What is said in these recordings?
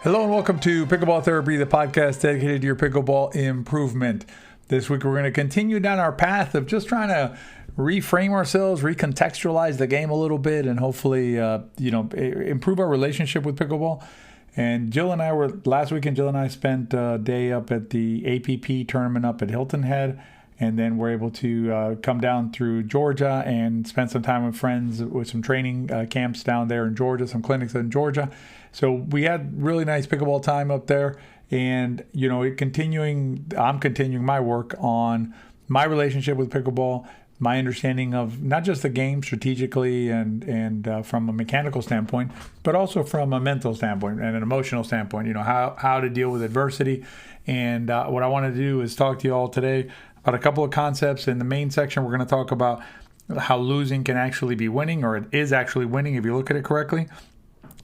Hello and welcome to Pickleball Therapy, the podcast dedicated to your pickleball improvement. This week we're going to continue down our path of just trying to reframe ourselves, recontextualize the game a little bit, and hopefully, improve our relationship with pickleball. And last weekend, Jill and I spent a day up at the APP tournament up at Hilton Head, and then we're able to come down through Georgia and spend some time with friends with some training camps down there in Georgia, some clinics in Georgia. So we had really nice pickleball time up there, and I'm continuing my work on my relationship with pickleball, my understanding of not just the game strategically and from a mechanical standpoint, but also from a mental standpoint and an emotional standpoint. How to deal with adversity. And what I want to do is talk to you all today about a couple of concepts. In the main section, we're going to talk about how losing can actually be winning, or it is actually winning if you look at it correctly.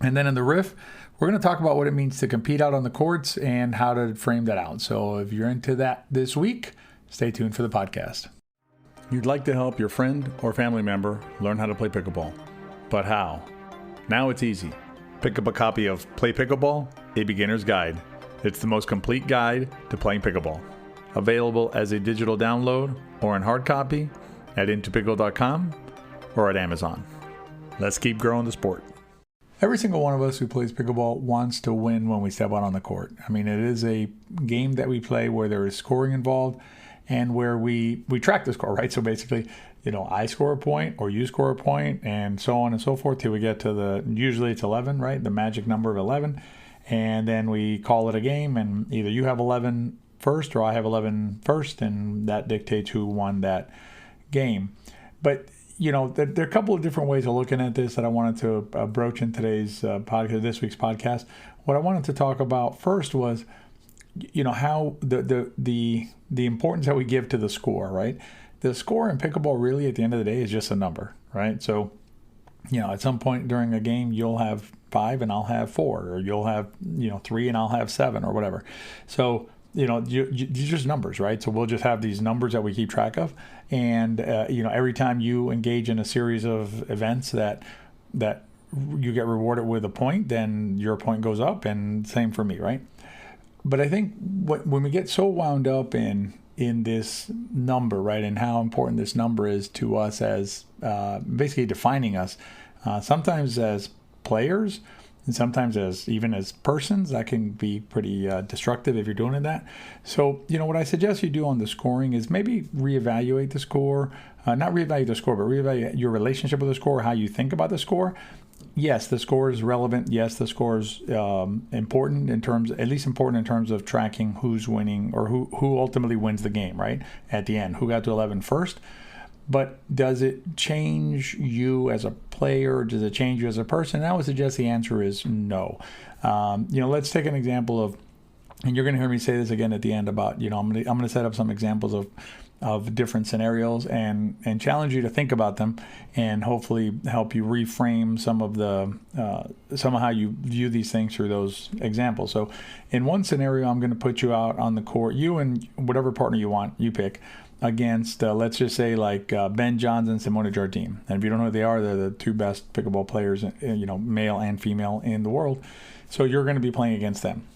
And then in the riff, we're going to talk about what it means to compete out on the courts and how to frame that out. So if you're into that this week, stay tuned for the podcast. You'd like to help your friend or family member learn how to play pickleball, but how? Now it's easy. Pick up a copy of Play Pickleball, a Beginner's Guide. It's the most complete guide to playing pickleball. Available as a digital download or in hard copy at intopickle.com or at Amazon. Let's keep growing the sport. Every single one of us who plays pickleball wants to win when we step out on the court. I mean, it is a game that we play where there is scoring involved and where we track the score, right? So basically, I score a point or you score a point and so on and so forth till we get to usually it's 11, right? The magic number of 11. And then we call it a game, and either you have 11 first or I have 11 first, and that dictates who won that game. But there are a couple of different ways of looking at this that I wanted to broach in today's podcast, this week's podcast. What I wanted to talk about first was, how the importance that we give to the score, right? The score in pickleball really at the end of the day is just a number, right? So, at some point during a game, you'll have 5 and I'll have 4, or you'll have, 3 and I'll have 7 or whatever. So, these are just numbers, right? So we'll just have these numbers that we keep track of. And, every time you engage in a series of events that you get rewarded with a point, then your point goes up, and same for me, right? But I think when we get so wound up in this number, right, and how important this number is to us as basically defining us, sometimes as players, and sometimes even as persons, that can be pretty destructive if you're doing that. So, what I suggest you do on the scoring is maybe reevaluate the score. Not reevaluate the score, but reevaluate your relationship with the score, how you think about the score. Yes, the score is relevant. Yes, the score is important in terms of tracking who's winning or who ultimately wins the game, right? At the end, who got to 11 first. But does it change you as a player? Does it change you as a person? And I would suggest the answer is no. Let's take an example of, and you're going to hear me say this again at the end about, I'm going to set up some examples of different scenarios and challenge you to think about them, and hopefully help you reframe some of how you view these things through those examples. So in one scenario, I'm going to put you out on the court, you and whatever partner you pick, against, let's just say, like Ben Johns and Simone Jardine. And if you don't know who they are, they're the two best pickleball players, male and female in the world. So you're going to be playing against them.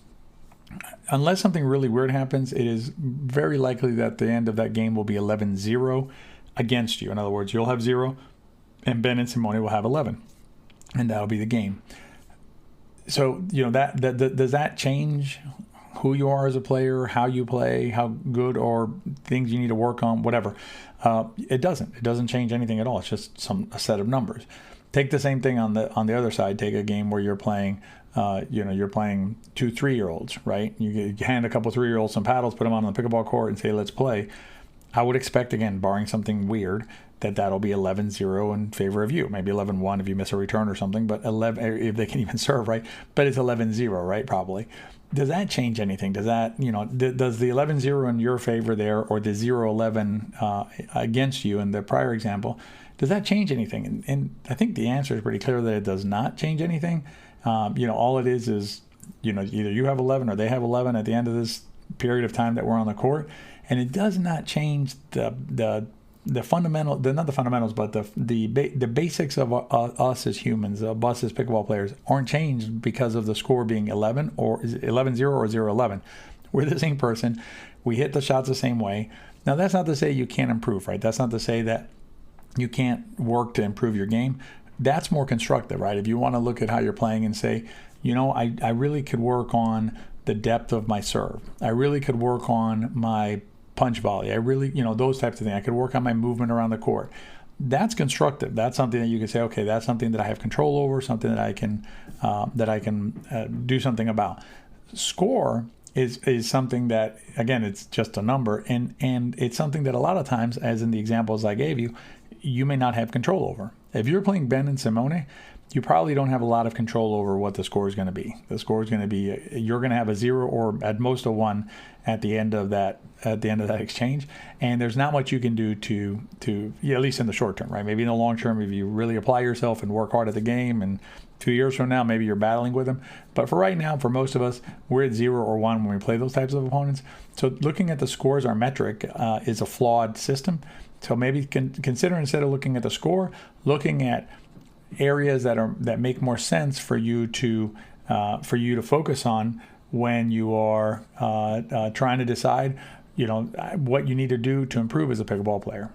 Unless something really weird happens, it is very likely that the end of that game will be 11-0 against you. In other words, you'll have 0, and Ben and Simone will have 11, and that'll be the game. So, that does that change who you are as a player, how you play, how good, or things you need to work on, whatever? It doesn't. It doesn't change anything at all. It's just a set of numbers. Take the same thing on the other side. Take a game where you're playing, you're playing 2 3-year-olds, right? You hand a couple 3-year-olds some paddles, put them on the pickleball court, and say, let's play. I would expect, again, barring something weird, that'll be 11-0 in favor of you. Maybe 11-1 if you miss a return or something, but 11 if they can even serve, right? But it's 11-0, right? Probably. Does that change anything? Does that, does the 11-0 in your favor there, or the 0-11 against you in the prior example, does that change anything? And I think the answer is pretty clear that it does not change anything. All it is either you have 11 or they have 11 at the end of this period of time that we're on the court, and it does not change the not the fundamentals, but the basics of us as humans, us as pickleball players, aren't changed because of the score being 11 or 11-0 or 0-11. We're the same person. We hit the shots the same way. Now, that's not to say you can't improve, right? That's not to say that you can't work to improve your game. That's more constructive, right? If you want to look at how you're playing and say, I really could work on the depth of my serve. I really could work on my punch volley. I really, those types of things. I could work on my movement around the court. That's constructive. That's something that you can say, okay, that's something that I have control over, something that I can do something about. Score is something that, again, it's just a number, and it's something that a lot of times, as in the examples I gave you, you may not have control over. If you're playing Ben and Simone, you probably don't have a lot of control over what the score is going to be. The score is going to be, you're going to have a 0 or at most a 1 at the end of that exchange, and there's not much you can do to at least in the short term, right? Maybe in the long term, if you really apply yourself and work hard at the game, and 2 years from now, maybe you're battling with them. But for right now, for most of us, we're at 0 or 1 when we play those types of opponents. So looking at the score as our metric is a flawed system. So maybe consider, instead of looking at the score, looking at areas that make more sense for you to focus on when you are trying to decide, what you need to do to improve as a pickleball player.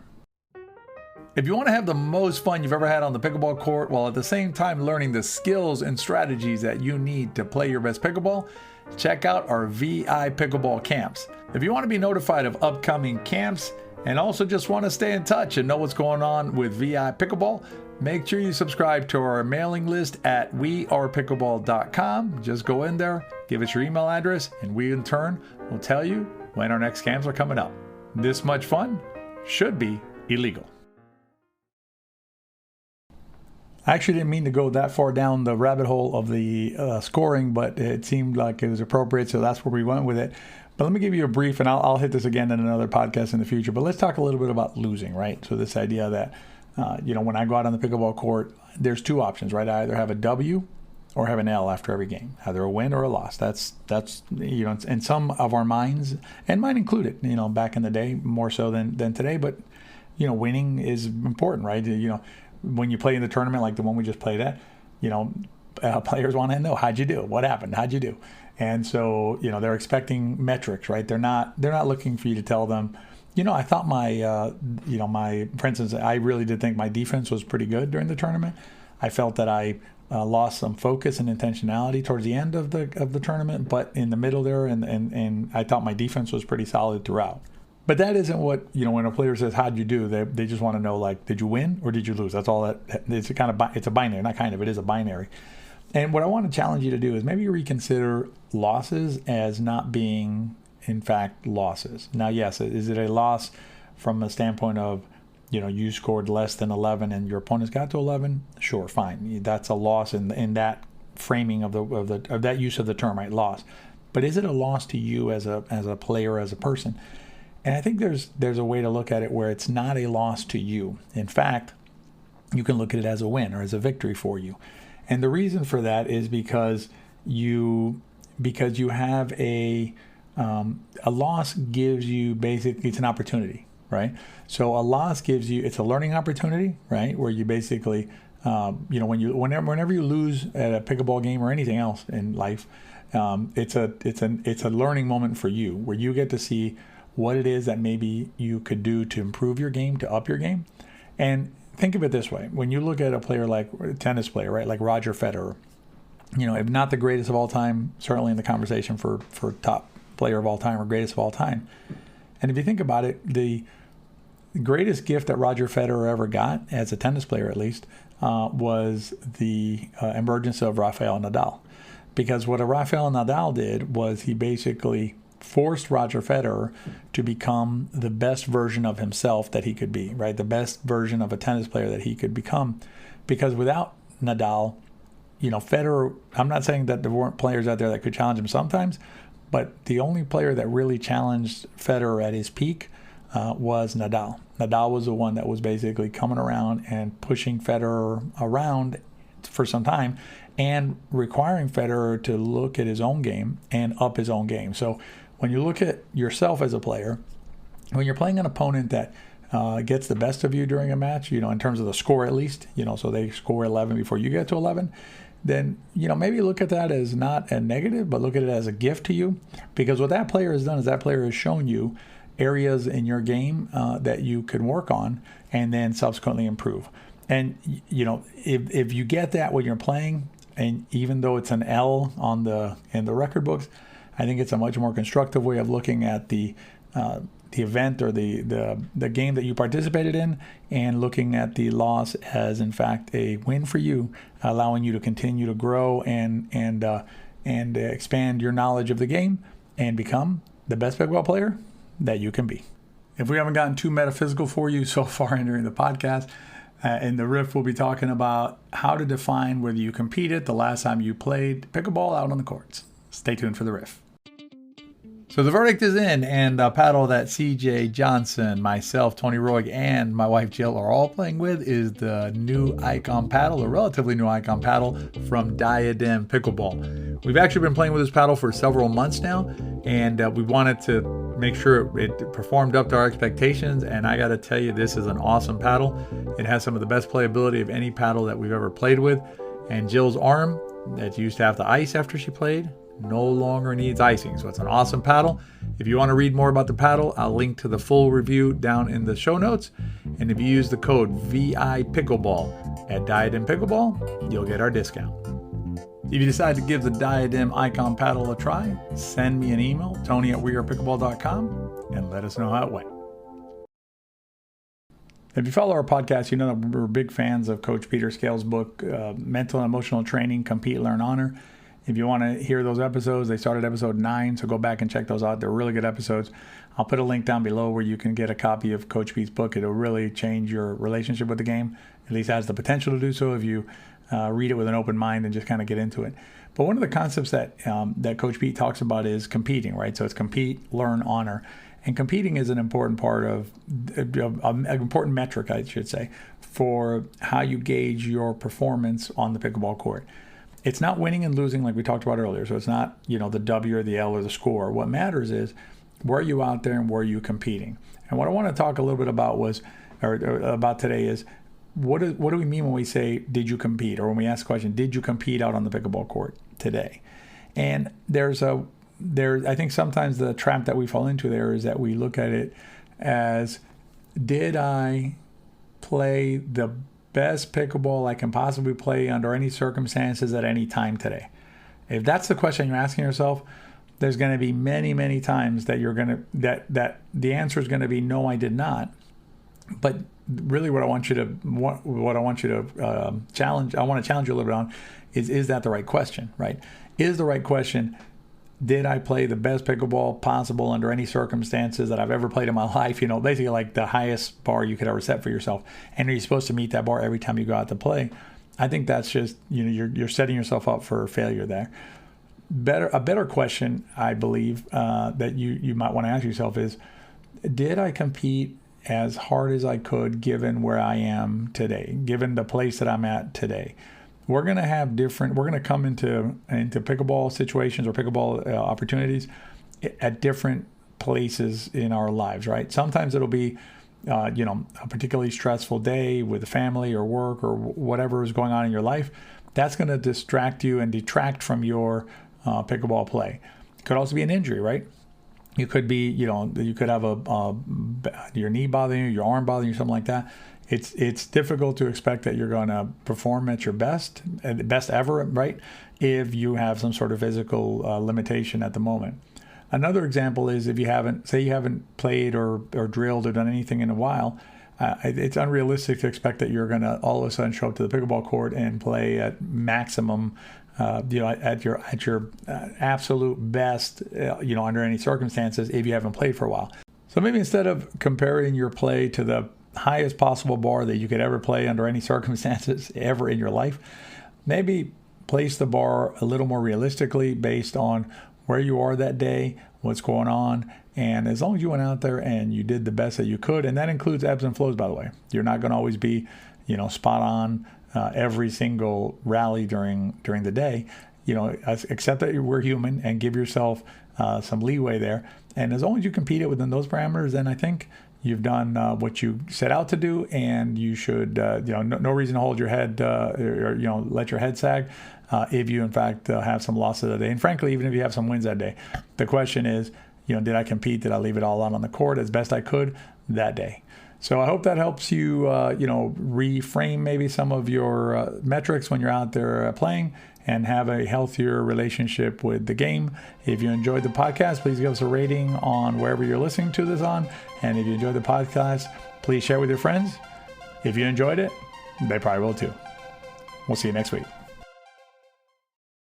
If you want to have the most fun you've ever had on the pickleball court while at the same time learning the skills and strategies that you need to play your best pickleball, check out our VI Pickleball camps. If you want to be notified of upcoming camps and also just want to stay in touch and know what's going on with VI Pickleball, make sure you subscribe to our mailing list at wearepickleball.com. Just go in there, give us your email address, and we in turn will tell you when our next camps are coming up. This much fun should be illegal. I actually didn't mean to go that far down the rabbit hole of the scoring, but it seemed like it was appropriate, so that's where we went with it. But let me give you a brief, and I'll hit this again in another podcast in the future, but let's talk a little bit about losing, right? So this idea that, when I go out on the pickleball court, there's two options, right? I either have a W or have an L after every game, either a win or a loss. That's in some of our minds, and mine included, back in the day, more so than today, but, winning is important, right? When you play in the tournament like the one we just played at, players want to know, how'd you do? What happened? How'd you do? And so, they're expecting metrics, right? They're not looking for you to tell them, I thought for instance, I really did think my defense was pretty good during the tournament. I felt that I lost some focus and intentionality towards the end of the tournament, but in the middle there, and I thought my defense was pretty solid throughout. But that isn't what, when a player says, how'd you do? They just want to know, like, did you win or did you lose? That's all it's a binary, not kind of, it is a binary. And what I want to challenge you to do is maybe reconsider losses as not being, in fact, losses. Now, yes, is it a loss from a standpoint of, you scored less than 11 and your opponents got to 11? Sure, fine. That's a loss in that framing of that use of the term, right? Loss. But is it a loss to you as a player, as a person? And I think there's a way to look at it where it's not a loss to you. In fact, you can look at it as a win or as a victory for you. And the reason for that is because you have a loss gives you basically, it's an opportunity, right? So a loss gives you, it's a learning opportunity, right? Where you basically, whenever you lose at a pickleball game or anything else in life, it's a learning moment for you where you get to see what it is that maybe you could do to improve your game, to up your game. And think of it this way. When you look at a player like a tennis player, right, like Roger Federer, if not the greatest of all time, certainly in the conversation for top player of all time or greatest of all time. And if you think about it, the greatest gift that Roger Federer ever got, as a tennis player at least, was the emergence of Rafael Nadal. Because what a Rafael Nadal did was he basically forced Roger Federer to become the best version of himself that he could be, right? The best version of a tennis player that he could become. Because without Nadal, Federer, I'm not saying that there weren't players out there that could challenge him sometimes, but the only player that really challenged Federer at his peak was Nadal. Nadal was the one that was basically coming around and pushing Federer around for some time and requiring Federer to look at his own game and up his own game. So when you look at yourself as a player, when you're playing an opponent that gets the best of you during a match, in terms of the score at least, so they score 11 before you get to 11, then, maybe look at that as not a negative, but look at it as a gift to you. Because what that player has done is that player has shown you areas in your game that you can work on and then subsequently improve. And, if you get that when you're playing, and even though it's an L in the record books, I think it's a much more constructive way of looking at the event or the game that you participated in, and looking at the loss as in fact a win for you, allowing you to continue to grow and expand your knowledge of the game and become the best pickleball player that you can be. If we haven't gotten too metaphysical for you so far entering the podcast, in the riff, we'll be talking about how to define whether you competed the last time you played pickleball out on the courts. Stay tuned for the riff. So the verdict is in, and a paddle that CJ Johnson, myself, Tony Roig, and my wife Jill are all playing with is the new Icon paddle, a relatively new Icon paddle from Diadem Pickleball. We've actually been playing with this paddle for several months now, and we wanted to make sure it performed up to our expectations, and I got to tell you, this is an awesome paddle. It has some of the best playability of any paddle that we've ever played with, and Jill's arm that used to have the ice after she played no longer needs icing. So it's an awesome paddle. If you want to read more about the paddle, I'll link to the full review down in the show notes. And if you use the code VI Pickleball at Diadem Pickleball, you'll get our discount. If you decide to give the Diadem Icon paddle a try, send me an email, tony@wearepickleball.com, and let us know how it went. If you follow our podcast, you know that we're big fans of Coach Peter Scale's book, Mental and Emotional Training, Compete, Learn, Honor. If you want to hear those episodes, they started episode 9, so go back and check those out. They're really good episodes. I'll put a link down below where you can get a copy of Coach Pete's book. It'll really change your relationship with the game. At least has the potential to do so if you read it with an open mind and just kind of get into it. But one of the concepts that Coach Pete talks about is competing, right? So it's compete, learn, honor. And competing is an important part of an important metric, I should say, for how you gauge your performance on the pickleball court. It's not winning and losing like we talked about earlier. So it's not, the W or the L or the score. What matters is where are you out there and where are you competing? And what I want to talk a little bit about about today is what do we mean when we say, did you compete? Or when we ask the question, did you compete out on the pickleball court today? And I think sometimes the trap that we fall into there is that we look at it as, did I play the best pickleball I can possibly play under any circumstances at any time today? If that's the question you're asking yourself, there's going to be many, many times that that the answer is going to be no, I did not. But really, what I want you to challenge, I want to challenge you a little bit on, is that the right question, right? Is the right question, did I play the best pickleball possible under any circumstances that I've ever played in my life? Basically like the highest bar you could ever set for yourself. And are you supposed to meet that bar every time you go out to play? I think that's just, you're setting yourself up for failure there. A better question, I believe, that you might want to ask yourself is, did I compete as hard as I could given where I am today, given the place that I'm at today? We're going to come into pickleball situations or pickleball opportunities at different places in our lives, right? Sometimes it'll be, a particularly stressful day with the family or work or whatever is going on in your life. That's going to distract you and detract from your pickleball play. It could also be an injury, right? You could be, you could have your knee bothering you, your arm bothering you, something like that. It's difficult to expect that you're going to perform at your best ever, right? If you have some sort of physical limitation at the moment. Another example is if you haven't played or drilled or done anything in a while, it's unrealistic to expect that you're going to all of a sudden show up to the pickleball court and play at maximum, at your absolute best, under any circumstances if you haven't played for a while. So maybe instead of comparing your play to the highest possible bar that you could ever play under any circumstances ever in your life, maybe place the bar a little more realistically based on where you are that day, what's going on, and as long as you went out there and you did the best that you could, and that includes ebbs and flows, by the way. You're not going to always be, spot on every single rally during the day. Accept that we're human and give yourself some leeway there. And as long as you compete it within those parameters, then I think you've done what you set out to do, and you should, no reason to hold your head or let your head sag if you, in fact, have some losses that day. And frankly, even if you have some wins that day, the question is, did I compete? Did I leave it all out on the court as best I could that day? So I hope that helps you, reframe maybe some of your metrics when you're out there playing, and have a healthier relationship with the game. If you enjoyed the podcast, please give us a rating on wherever you're listening to this on. And if you enjoyed the podcast, please share with your friends. If you enjoyed it, they probably will too. We'll see you next week.